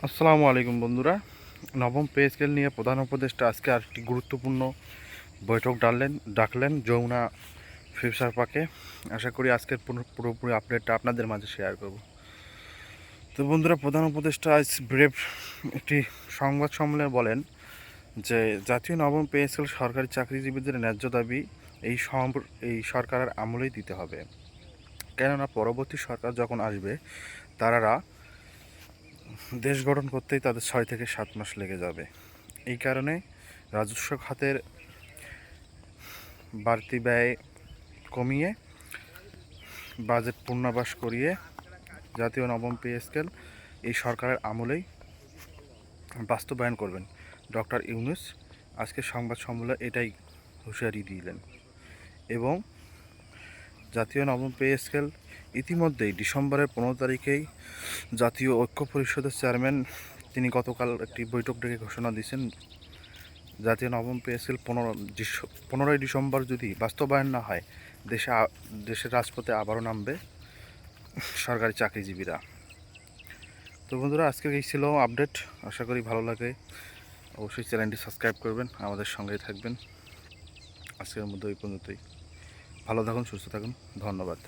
আসসালামু আলাইকুম বন্ধুরা। নবম পে স্কেল নিয়ে প্রধান উপদেষ্টা আজকে আরেকটি গুরুত্বপূর্ণ বৈঠক ডাকলেন যমুনা ফিউচার পার্কে। আশা করি আজকের পুরোপুরি আপডেটটা আপনাদের মাঝে শেয়ার করব। তো বন্ধুরা, প্রধান উপদেষ্টা আজ ব্রেভ একটি সংবাদ সম্মেলনে বলেন যে জাতীয় নবম পে স্কেল সরকারি চাকরিজীবীদের ন্যায্য দাবি এই সরকারের আমলেই দিতে হবে, কেননা পরবর্তী সরকার যখন আসবে তারা দেশ গঠন করতেই তাদের 6 থেকে 7 মাস লেগে যাবে। এই কারণে রাজস্ব খাতের বাড়তি ব্যয় কমিয়ে বাজেট পূর্ণাবাস করিয়ে জাতীয় নবম পে স্কেল এই সরকারের আমলেই বাস্তবায়ন করবেন ডক্টর ইউনূস। আজকে সংবাদ সম্মেলনে এটাই হুঁশিয়ারি দিলেন। এবং জাতীয় নবম পে স্কেল ইতিমধ্যেই ডিসেম্বরের 15 তারিখেই জাতীয় ঐক্য পরিষদের চেয়ারম্যান তিনি গতকাল একটি বৈঠক ডেকে ঘোষণা দিয়েছেন, জাতীয় নবম পে স্কেল 15ই ডিসেম্বর যদি বাস্তবায়ন না হয় দেশের রাজপথে আবারও নামবে সরকারি চাকরিজীবীরা। তো বন্ধুরা, আজকে এই ছিল আপডেট। আশা করি ভালো লাগে। অবশ্যই চ্যানেলটি সাবস্ক্রাইব করবেন, আমাদের সঙ্গেই থাকবেন। আজকের মধ্যে এই পর্যন্তই। ভালো থাকুন, সুস্থ থাকুন, ধন্যবাদ।